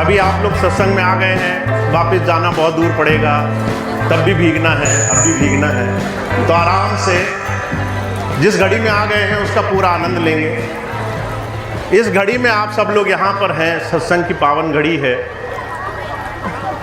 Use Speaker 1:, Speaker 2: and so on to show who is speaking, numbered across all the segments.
Speaker 1: अभी आप लोग सत्संग में आ गए हैं, वापस जाना बहुत दूर पड़ेगा, तब भी भीगना है, अब भी भीगना है, तो आराम से जिस घड़ी में आ गए हैं उसका पूरा आनंद लेंगे। इस घड़ी में आप सब लोग यहाँ पर हैं, सत्संग की पावन घड़ी है।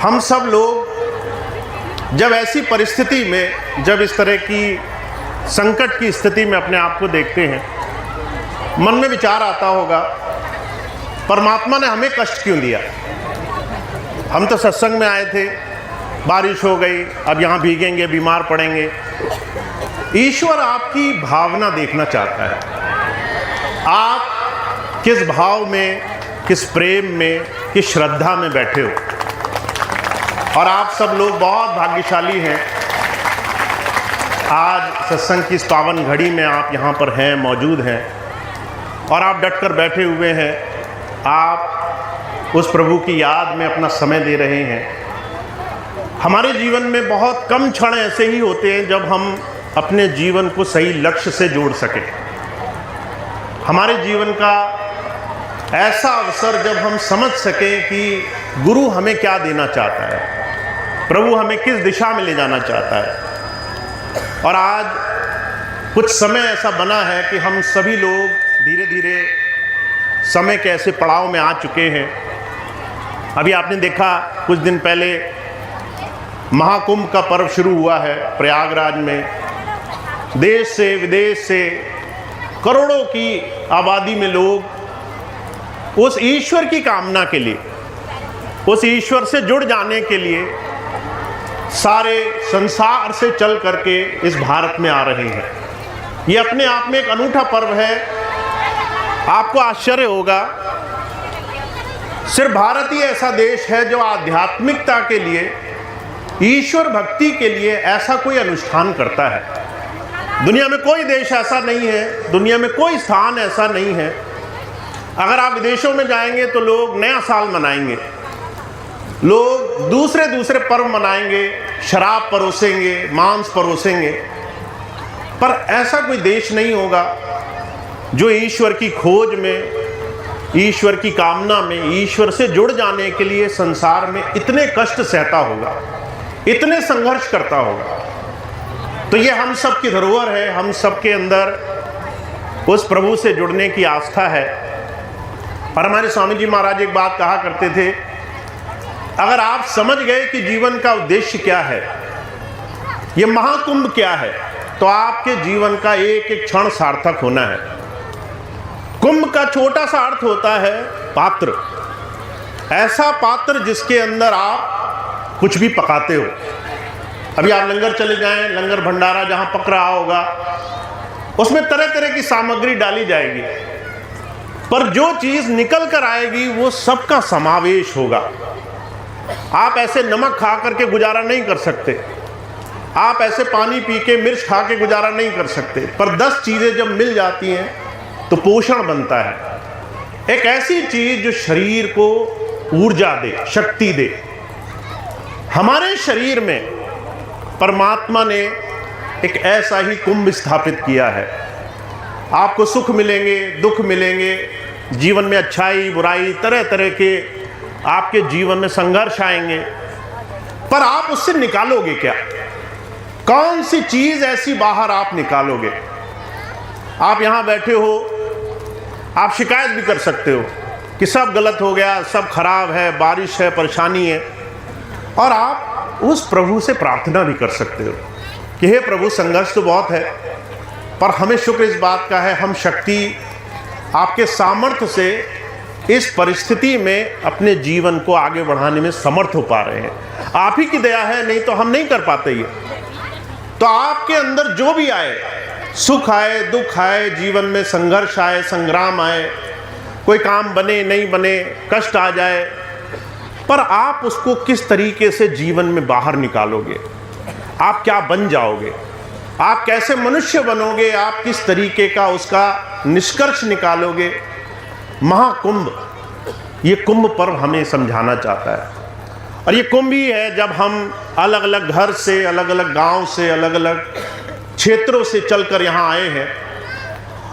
Speaker 1: हम सब लोग जब ऐसी परिस्थिति में, जब इस तरह की संकट की स्थिति में अपने आप को देखते हैं, मन में विचार आता होगा, परमात्मा ने हमें कष्ट क्यों दिया? हम तो सत्संग में आए थे, बारिश हो गई, अब यहाँ भीगेंगे, बीमार पड़ेंगे। ईश्वर आपकी भावना देखना चाहता है, आप किस भाव में, किस प्रेम में, किस श्रद्धा में बैठे हो। और आप सब लोग बहुत भाग्यशाली हैं, आज सत्संग की इस पावन घड़ी में आप यहाँ पर हैं, मौजूद हैं, और आप डट कर बैठे हुए हैं। आप उस प्रभु की याद में अपना समय दे रहे हैं। हमारे जीवन में बहुत कम क्षण ऐसे ही होते हैं जब हम अपने जीवन को सही लक्ष्य से जोड़ सकें। हमारे जीवन का ऐसा अवसर जब हम समझ सकें कि गुरु हमें क्या देना चाहता है, प्रभु हमें किस दिशा में ले जाना चाहता है। और आज कुछ समय ऐसा बना है कि हम सभी लोग धीरे धीरे समय के ऐसे पड़ाव में आ चुके हैं। अभी आपने देखा कुछ दिन पहले महाकुंभ का पर्व शुरू हुआ है प्रयागराज में। देश से विदेश से करोड़ों की आबादी में लोग उस ईश्वर की कामना के लिए, उस ईश्वर से जुड़ जाने के लिए सारे संसार से चल करके इस भारत में आ रहे हैं। ये अपने आप में एक अनूठा पर्व है। आपको आश्चर्य होगा, सिर्फ भारत ही ऐसा देश है जो आध्यात्मिकता के लिए, ईश्वर भक्ति के लिए ऐसा कोई अनुष्ठान करता है। दुनिया में कोई देश ऐसा नहीं है, दुनिया में कोई स्थान ऐसा नहीं है। अगर आप विदेशों में जाएंगे तो लोग नया साल मनाएंगे, लोग दूसरे दूसरे पर्व मनाएंगे, शराब परोसेंगे, मांस परोसेंगे, पर ऐसा कोई देश नहीं होगा जो ईश्वर की खोज में, ईश्वर की कामना में, ईश्वर से जुड़ जाने के लिए संसार में इतने कष्ट सहता होगा, इतने संघर्ष करता होगा। तो ये हम सब की धरोहर है, हम सब के अंदर उस प्रभु से जुड़ने की आस्था है। और हमारे स्वामी जी महाराज एक बात कहा करते थे, अगर आप समझ गए कि जीवन का उद्देश्य क्या है, ये महाकुंभ क्या है, तो आपके जीवन का एक एक क्षण सार्थक होना है। कुंभ का छोटा सा अर्थ होता है पात्र, ऐसा पात्र जिसके अंदर आप कुछ भी पकाते हो। अभी आप लंगर चले जाएं, लंगर भंडारा जहां पक रहा होगा, उसमें तरह तरह की सामग्री डाली जाएगी, पर जो चीज निकल कर आएगी वो सबका समावेश होगा। आप ऐसे नमक खा करके गुजारा नहीं कर सकते, आप ऐसे पानी पी के, मिर्च खा के गुजारा नहीं कर सकते, पर 10 चीजें जब मिल जाती हैं तो पोषण बनता है। एक ऐसी चीज जो शरीर को ऊर्जा दे, शक्ति दे। हमारे शरीर में परमात्मा ने एक ऐसा ही कुंभ स्थापित किया है। आपको सुख मिलेंगे, दुख मिलेंगे, जीवन में अच्छाई बुराई, तरह तरह के आपके जीवन में संघर्ष आएंगे, पर आप उससे निकालोगे क्या? कौन सी चीज ऐसी बाहर आप निकालोगे? आप यहां बैठे हो, आप शिकायत भी कर सकते हो कि सब गलत हो गया, सब खराब है, बारिश है, परेशानी है, और आप उस प्रभु से प्रार्थना भी कर सकते हो कि हे प्रभु, संघर्ष तो बहुत है, पर हमें शुक्र इस बात का है, हम शक्ति आपके सामर्थ्य से इस परिस्थिति में अपने जीवन को आगे बढ़ाने में समर्थ हो पा रहे हैं। आप ही की दया है, नहीं तो हम नहीं कर पाते ये। तो आपके अंदर जो भी आए, सुख आए, दुख आए, जीवन में संघर्ष आए, संग्राम आए, कोई काम बने नहीं बने, कष्ट आ जाए, पर आप उसको किस तरीके से जीवन में बाहर निकालोगे, आप क्या बन जाओगे, आप कैसे मनुष्य बनोगे, आप किस तरीके का उसका निष्कर्ष निकालोगे। महाकुंभ, ये कुंभ पर्व हमें समझाना चाहता है। और ये कुंभ ही है जब हम अलग अलग घर से, अलग अलग गांव से, अलग अलग क्षेत्रों से चलकर यहाँ आए हैं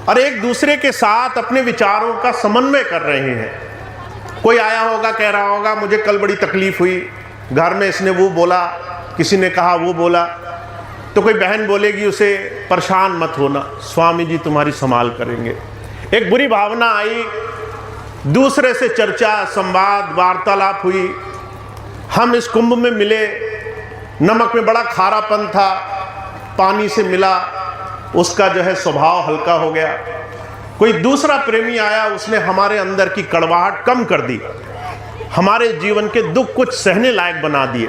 Speaker 1: और एक दूसरे के साथ अपने विचारों का समन्वय कर रहे हैं। कोई आया होगा, कह रहा होगा मुझे कल बड़ी तकलीफ हुई, घर में इसने वो बोला, किसी ने कहा वो बोला, तो कोई बहन बोलेगी उसे परेशान मत होना, स्वामी जी तुम्हारी संभाल करेंगे। एक बुरी भावना आई, दूसरे से चर्चा, संवाद, वार्तालाप हुई, हम इस कुंभ में मिले, नमक में बड़ा खारापन था, पानी से मिला, उसका जो है स्वभाव हल्का हो गया। कोई दूसरा प्रेमी आया, उसने हमारे अंदर की कड़वाहट कम कर दी, हमारे जीवन के दुख कुछ सहने लायक बना दिए,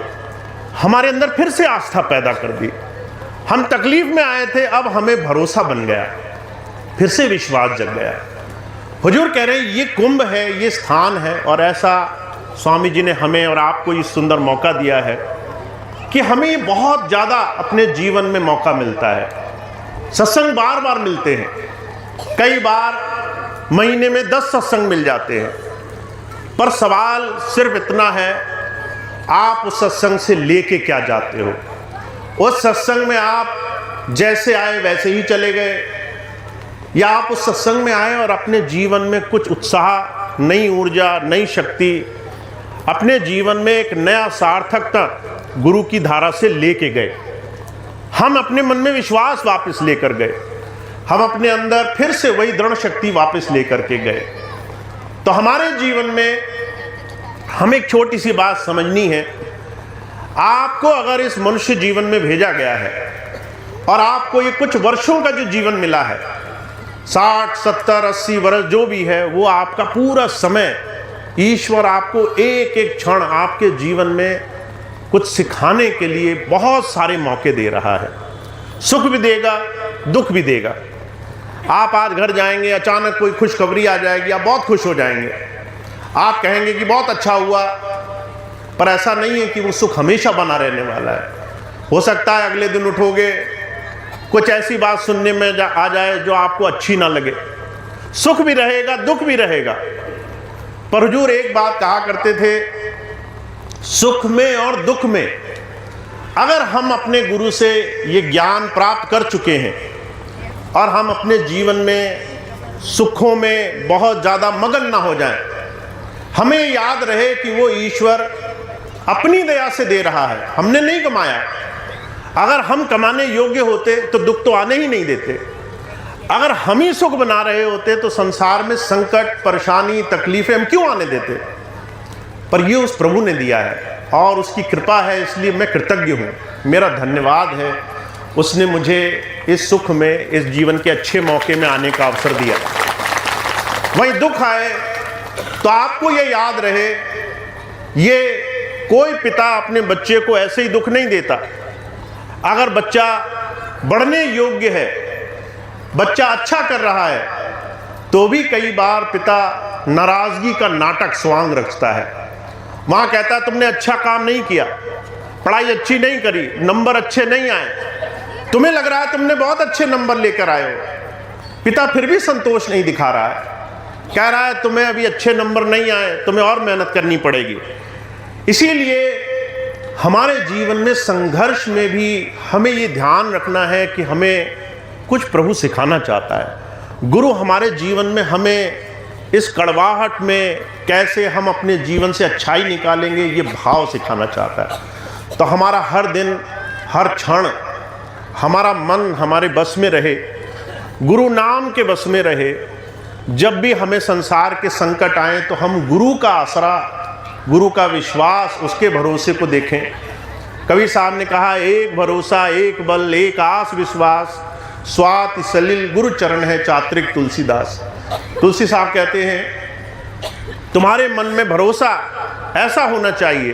Speaker 1: हमारे अंदर फिर से आस्था पैदा कर दी। हम तकलीफ में आए थे, अब हमें भरोसा बन गया, फिर से विश्वास जग गया। हुजूर कह रहे हैं ये कुंभ है, ये स्थान है, और ऐसा स्वामी जी ने हमें और आपको ये सुंदर मौका दिया है कि हमें ये बहुत ज़्यादा अपने जीवन में मौका मिलता है। सत्संग बार बार मिलते हैं, कई बार महीने में 10 सत्संग मिल जाते हैं, पर सवाल सिर्फ इतना है, आप उस सत्संग से लेके क्या जाते हो। उस सत्संग में आप जैसे आए वैसे ही चले गए, या आप उस सत्संग में आए और अपने जीवन में कुछ उत्साह, नई ऊर्जा, नई शक्ति, अपने जीवन में एक नया सार्थकता गुरु की धारा से लेके गए। हम अपने मन में विश्वास वापस लेकर गए, हम अपने अंदर फिर से वही दृढ़ शक्ति वापस लेकर के गए। तो हमारे जीवन में हमें एक छोटी सी बात समझनी है, आपको अगर इस मनुष्य जीवन में भेजा गया है और आपको ये कुछ वर्षों का जो जीवन मिला है, 60, 70, 80 वर्ष जो भी है, वो आपका पूरा समय ईश्वर आपको एक एक क्षण आपके जीवन में कुछ सिखाने के लिए बहुत सारे मौके दे रहा है। सुख भी देगा, दुख भी देगा। आप आज घर जाएंगे, अचानक कोई खुशखबरी आ जाएगी, आप बहुत खुश हो जाएंगे, आप कहेंगे कि बहुत अच्छा हुआ, पर ऐसा नहीं है कि वो सुख हमेशा बना रहने वाला है। हो सकता है अगले दिन उठोगे, कुछ ऐसी बात सुनने में आ जाए जो आपको अच्छी ना लगे। सुख भी रहेगा, दुख भी रहेगा, पर हुजूर एक बात कहा करते थे, सुख में और दुख में अगर हम अपने गुरु से ये ज्ञान प्राप्त कर चुके हैं और हम अपने जीवन में सुखों में बहुत ज़्यादा मगन ना हो जाएं, हमें याद रहे कि वो ईश्वर अपनी दया से दे रहा है, हमने नहीं कमाया। अगर हम कमाने योग्य होते तो दुख तो आने ही नहीं देते। अगर हम ही सुख बना रहे होते तो संसार में संकट, परेशानी, तकलीफें हम क्यों आने देते। पर ये उस प्रभु ने दिया है और उसकी कृपा है, इसलिए मैं कृतज्ञ हूँ, मेरा धन्यवाद है, उसने मुझे इस सुख में, इस जीवन के अच्छे मौके में आने का अवसर दिया। वहीं दुख आए तो आपको ये याद रहे, ये कोई पिता अपने बच्चे को ऐसे ही दुख नहीं देता। अगर बच्चा बढ़ने योग्य है, बच्चा अच्छा कर रहा है, तो भी कई बार पिता नाराजगी का नाटक स्वांग रखता है। वहाँ कहता है तुमने अच्छा काम नहीं किया, पढ़ाई अच्छी नहीं करी, नंबर अच्छे नहीं आए, तुम्हें लग रहा है तुमने बहुत अच्छे नंबर लेकर आए हो। पिता फिर भी संतोष नहीं दिखा रहा है, कह रहा है तुम्हें अभी अच्छे नंबर नहीं आए, तुम्हें और मेहनत करनी पड़ेगी। इसीलिए हमारे जीवन में संघर्ष में भी हमें ये ध्यान रखना है कि हमें कुछ प्रभु सिखाना चाहता है। गुरु हमारे जीवन में हमें इस कड़वाहट में कैसे हम अपने जीवन से अच्छाई निकालेंगे, ये भाव सिखाना चाहता है। तो हमारा हर दिन, हर क्षण हमारा मन हमारे बस में रहे, गुरु नाम के बस में रहे। जब भी हमें संसार के संकट आए तो हम गुरु का आसरा, गुरु का विश्वास, उसके भरोसे को देखें। कबीर साहब ने कहा, एक भरोसा, एक बल, एक आस विश्वास, स्वाति सलिल गुरु चरण है चात्रिक तुलसीदास। तुलसी साहब कहते हैं तुम्हारे मन में भरोसा ऐसा होना चाहिए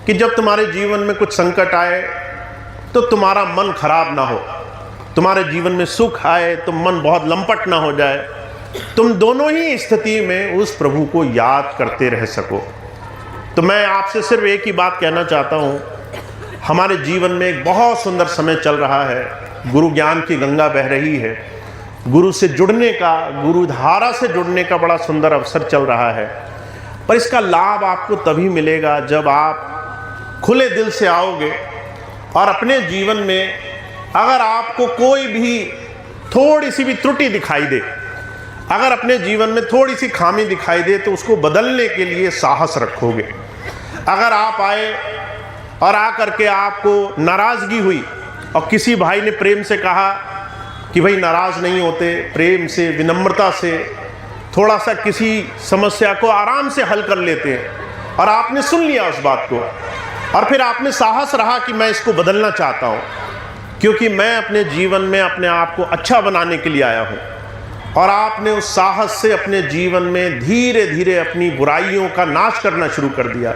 Speaker 1: कि जब तुम्हारे जीवन में कुछ संकट आए तो तुम्हारा मन खराब ना हो, तुम्हारे जीवन में सुख आए तो मन बहुत लंपट ना हो जाए, तुम दोनों ही स्थिति में उस प्रभु को याद करते रह सको। तो मैं आपसे सिर्फ एक ही बात कहना चाहता हूँ, हमारे जीवन में एक बहुत सुंदर समय चल रहा है, गुरु ज्ञान की गंगा बह रही है, गुरु से जुड़ने का, गुरु धारा से जुड़ने का बड़ा सुंदर अवसर चल रहा है। पर इसका लाभ आपको तभी मिलेगा जब आप खुले दिल से आओगे और अपने जीवन में अगर आपको कोई भी थोड़ी सी भी त्रुटि दिखाई दे, अगर अपने जीवन में थोड़ी सी खामी दिखाई दे तो उसको बदलने के लिए साहस रखोगे। अगर आप आए और आकर के आपको नाराज़गी हुई और किसी भाई ने प्रेम से कहा कि भाई नाराज़ नहीं होते, प्रेम से, विनम्रता से थोड़ा सा किसी समस्या को आराम से हल कर लेते हैं, और आपने सुन लिया उस बात को और फिर आप में साहस रहा कि मैं इसको बदलना चाहता हूँ, क्योंकि मैं अपने जीवन में अपने आप को अच्छा बनाने के लिए आया हूँ, और आपने उस साहस से अपने जीवन में धीरे धीरे अपनी बुराइयों का नाश करना शुरू कर दिया,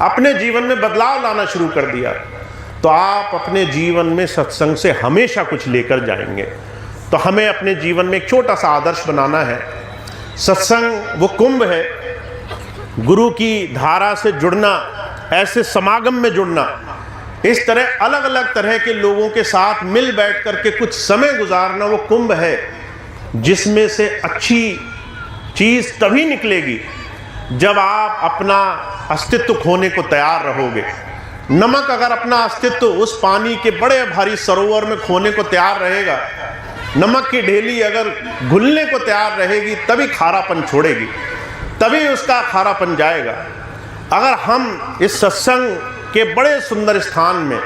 Speaker 1: अपने जीवन में बदलाव लाना शुरू कर दिया, तो आप अपने जीवन में सत्संग से हमेशा कुछ लेकर जाएंगे। तो हमें अपने जीवन में एक छोटा सा आदर्श बनाना है। सत्संग वो कुंभ है, गुरु की धारा से जुड़ना, ऐसे समागम में जुड़ना, इस तरह अलग अलग तरह के लोगों के साथ मिल बैठ करके कुछ समय गुजारना, वो कुंभ है जिसमें से अच्छी चीज़ तभी निकलेगी जब आप अपना अस्तित्व खोने को तैयार रहोगे। नमक अगर अपना अस्तित्व उस पानी के बड़े भारी सरोवर में खोने को तैयार रहेगा, नमक की ढेली अगर घुलने को तैयार रहेगी तभी खारापन छोड़ेगी, तभी उसका खारापन जाएगा। अगर हम इस सत्संग के बड़े सुंदर स्थान में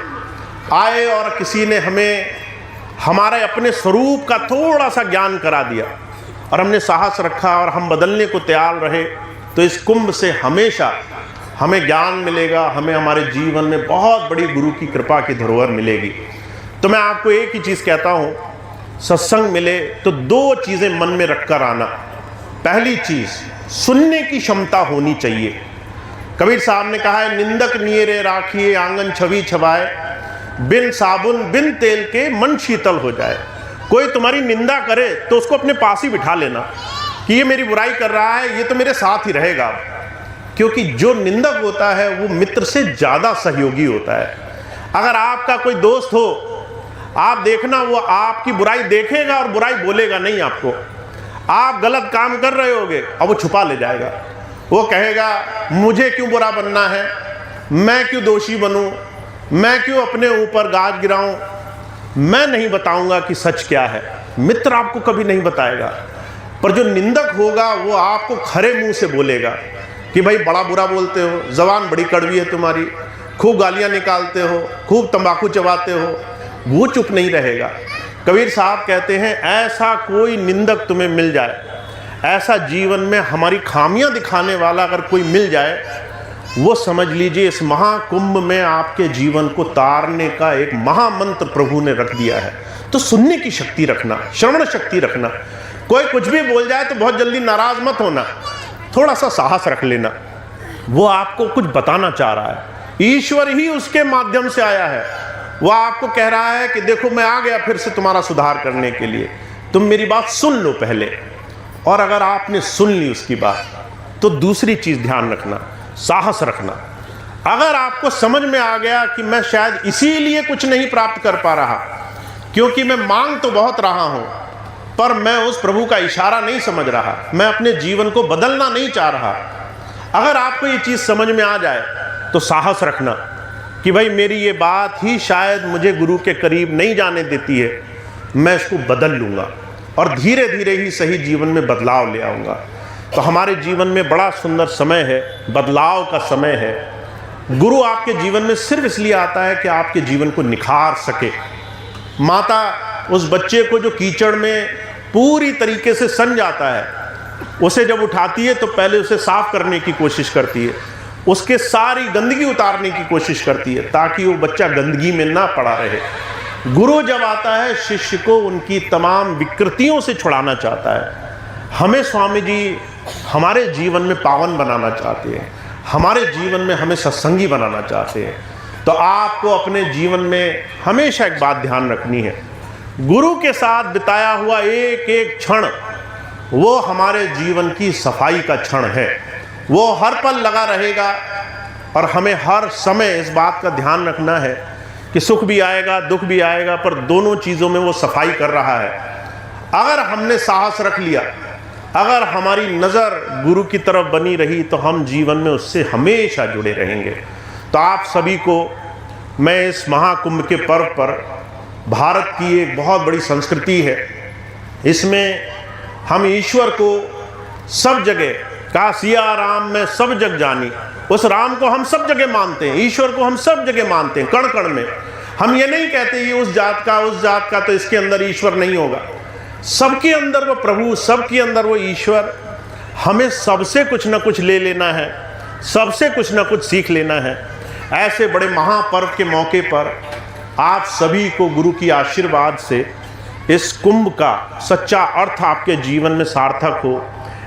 Speaker 1: आए और किसी ने हमें हमारे अपने स्वरूप का थोड़ा सा ज्ञान करा दिया और हमने साहस रखा और हम बदलने को तैयार रहे, तो इस कुंभ से हमेशा हमें ज्ञान मिलेगा, हमें हमारे जीवन में बहुत बड़ी गुरु की कृपा की धरोहर मिलेगी। तो मैं आपको एक ही चीज़ कहता हूँ, सत्संग मिले तो दो चीज़ें मन में रखकर आना। पहली चीज़, सुनने की क्षमता होनी चाहिए। कबीर साहब ने कहा है, निंदक नियरे राखिए आंगन छवि छबाए, बिन साबुन बिन तेल के मन शीतल हो जाए। कोई तुम्हारी निंदा करे तो उसको अपने पास ही बिठा लेना कि ये मेरी बुराई कर रहा है, ये तो मेरे साथ ही रहेगा, क्योंकि जो निंदक होता है वो मित्र से ज़्यादा सहयोगी होता है। अगर आपका कोई दोस्त हो, आप देखना वो आपकी बुराई देखेगा और बुराई बोलेगा नहीं आपको। आप गलत काम कर रहे होगे और वो छुपा ले जाएगा, वो कहेगा मुझे क्यों बुरा बनना है, मैं क्यों दोषी बनूं, मैं क्यों अपने ऊपर गाज गिराऊं, मैं नहीं बताऊंगा कि सच क्या है। मित्र आपको कभी नहीं बताएगा, पर जो निंदक होगा वो आपको खरे मुंह से बोलेगा कि भाई बड़ा बुरा बोलते हो, ज़बान बड़ी कड़वी है तुम्हारी, खूब गालियां निकालते हो, खूब तंबाकू चबाते हो। वो चुप नहीं रहेगा। कबीर साहब कहते हैं, ऐसा कोई निंदक तुम्हें मिल जाए, ऐसा जीवन में हमारी खामियां दिखाने वाला अगर कोई मिल जाए, वो समझ लीजिए इस महाकुंभ में आपके जीवन को तारने का एक महामंत्र प्रभु ने रख दिया है। तो सुनने की शक्ति रखना, श्रवण शक्ति रखना। कोई कुछ भी बोल जाए तो बहुत जल्दी नाराज मत होना, थोड़ा सा साहस रख लेना। वो आपको कुछ बताना चाह रहा है, ईश्वर ही उसके माध्यम से आया है। वो आपको कह रहा है कि देखो मैं आ गया फिर से तुम्हारा सुधार करने के लिए, तुम मेरी बात सुन लो पहले। और अगर आपने सुन ली उसकी बात, तो दूसरी चीज़ ध्यान रखना, साहस रखना। अगर आपको समझ में आ गया कि मैं शायद इसीलिए कुछ नहीं प्राप्त कर पा रहा, क्योंकि मैं मांग तो बहुत रहा हूँ पर मैं उस प्रभु का इशारा नहीं समझ रहा, मैं अपने जीवन को बदलना नहीं चाह रहा। अगर आपको ये चीज़ समझ में आ जाए तो साहस रखना कि भाई मेरी ये बात ही शायद मुझे गुरु के करीब नहीं जाने देती है, मैं इसको बदल लूँगा और धीरे धीरे ही सही जीवन में बदलाव ले आऊँगा। तो हमारे जीवन में बड़ा सुंदर समय है, बदलाव का समय है। गुरु आपके जीवन में सिर्फ इसलिए आता है कि आपके जीवन को निखार सके। माता उस बच्चे को जो कीचड़ में पूरी तरीके से सन जाता है, उसे जब उठाती है तो पहले उसे साफ करने की कोशिश करती है, उसके सारी गंदगी उतारने की कोशिश करती है ताकि वो बच्चा गंदगी में ना पड़ा रहे। गुरु जब आता है शिष्य को उनकी तमाम विकृतियों से छुड़ाना चाहता है। हमें स्वामी जी हमारे जीवन में पावन बनाना चाहते हैं, हमारे जीवन में हमें सत्संगी बनाना चाहते हैं। तो आपको अपने जीवन में हमेशा एक बात ध्यान रखनी है, गुरु के साथ बिताया हुआ एक एक क्षण वो हमारे जीवन की सफाई का क्षण है। वो हर पल लगा रहेगा और हमें हर समय इस बात का ध्यान रखना है कि सुख भी आएगा दुख भी आएगा, पर दोनों चीज़ों में वो सफाई कर रहा है। अगर हमने साहस रख लिया, अगर हमारी नज़र गुरु की तरफ बनी रही, तो हम जीवन में उससे हमेशा जुड़े रहेंगे। तो आप सभी को मैं इस महाकुंभ के पर्व पर, भारत की एक बहुत बड़ी संस्कृति है, इसमें हम ईश्वर को सब जगह, कासिया राम में सब जग जानी, उस राम को हम सब जगह मानते हैं, ईश्वर को हम सब जगह मानते हैं, कण कण में। हम ये नहीं कहते ये उस जात का तो इसके अंदर ईश्वर नहीं होगा। सबके अंदर वो प्रभु, सबके अंदर वो ईश्वर। हमें सबसे कुछ ना कुछ ले लेना है, सबसे कुछ ना कुछ सीख लेना है। ऐसे बड़े महापर्व के मौके पर आप सभी को गुरु की आशीर्वाद से इस कुंभ का सच्चा अर्थ आपके जीवन में सार्थक हो,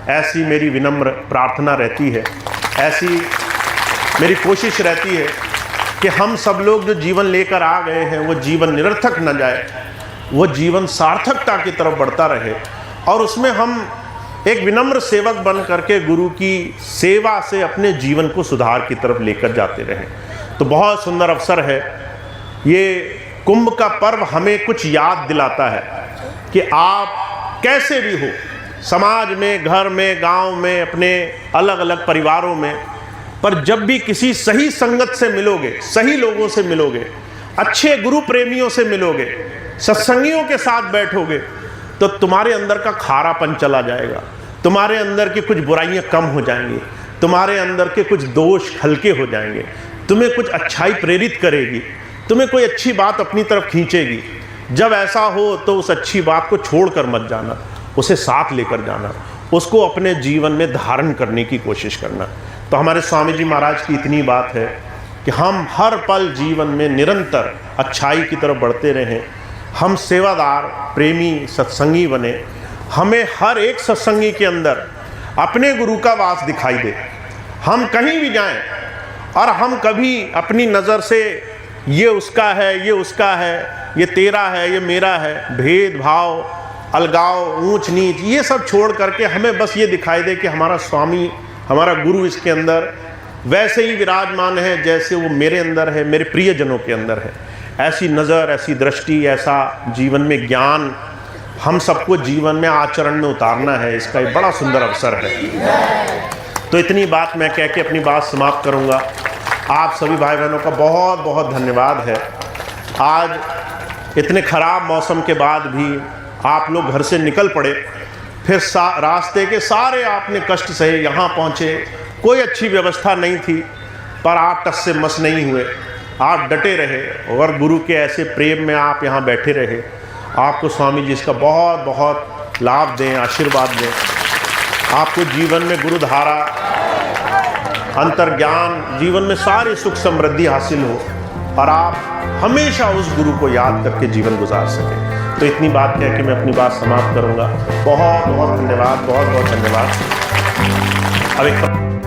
Speaker 1: ऐसी मेरी विनम्र प्रार्थना रहती है। ऐसी मेरी कोशिश रहती है कि हम सब लोग जो जीवन लेकर आ गए हैं वो जीवन निरर्थक न जाए, वो जीवन सार्थकता की तरफ बढ़ता रहे और उसमें हम एक विनम्र सेवक बन करके गुरु की सेवा से अपने जीवन को सुधार की तरफ लेकर जाते रहें। तो बहुत सुंदर अवसर है ये कुंभ का पर्व। हमें कुछ याद दिलाता है कि आप कैसे भी हो, समाज में, घर में, गांव में, अपने अलग अलग परिवारों में, पर जब भी किसी सही संगत से मिलोगे, सही लोगों से मिलोगे, अच्छे गुरु प्रेमियों से मिलोगे, सत्संगियों के साथ बैठोगे, तो तुम्हारे अंदर का खारापन चला जाएगा, तुम्हारे अंदर की कुछ बुराइयां कम हो जाएंगी, तुम्हारे अंदर के कुछ दोष हल्के हो जाएंगे, तुम्हें कुछ अच्छाई प्रेरित करेगी, तुम्हें कोई अच्छी बात अपनी तरफ खींचेगी। जब ऐसा हो तो उस अच्छी बात को छोड़कर मत जाना, उसे साथ लेकर जाना, उसको अपने जीवन में धारण करने की कोशिश करना। तो हमारे स्वामी जी महाराज की इतनी बात है कि हम हर पल जीवन में निरंतर अच्छाई की तरफ बढ़ते रहें, हम सेवादार, प्रेमी, सत्संगी बने, हमें हर एक सत्संगी के अंदर अपने गुरु का वास दिखाई दे। हम कहीं भी जाएं और हम कभी अपनी नज़र से ये उसका है, ये उसका है, ये तेरा है, ये मेरा है, भेदभाव, अलगाव, ऊंच नीच, ये सब छोड़ करके हमें बस ये दिखाई दे कि हमारा स्वामी, हमारा गुरु इसके अंदर वैसे ही विराजमान है जैसे वो मेरे अंदर है, मेरे प्रियजनों के अंदर है। ऐसी नज़र, ऐसी दृष्टि, ऐसा जीवन में ज्ञान हम सबको जीवन में आचरण में उतारना है। इसका एक बड़ा सुंदर अवसर है। तो इतनी बात मैं कह के अपनी बात समाप्त करूँगा। आप सभी भाई बहनों का बहुत बहुत धन्यवाद है। आज इतने ख़राब मौसम के बाद भी आप लोग घर से निकल पड़े, फिर रास्ते के सारे आपने कष्ट सहे, यहाँ पहुँचे, कोई अच्छी व्यवस्था नहीं थी, पर आप टस से मस नहीं हुए, आप डटे रहे और गुरु के ऐसे प्रेम में आप यहाँ बैठे रहे। आपको स्वामी जी इसका बहुत बहुत लाभ दें, आशीर्वाद दें। आपको जीवन में गुरु धारा, अंतर्ज्ञान, जीवन में सारी सुख समृद्धि हासिल हो और आप हमेशा उस गुरु को याद करके जीवन गुजार सकें। तो इतनी बात कह के मैं अपनी बात समाप्त करूंगा। बहुत बहुत धन्यवाद, बहुत बहुत धन्यवाद। अब एक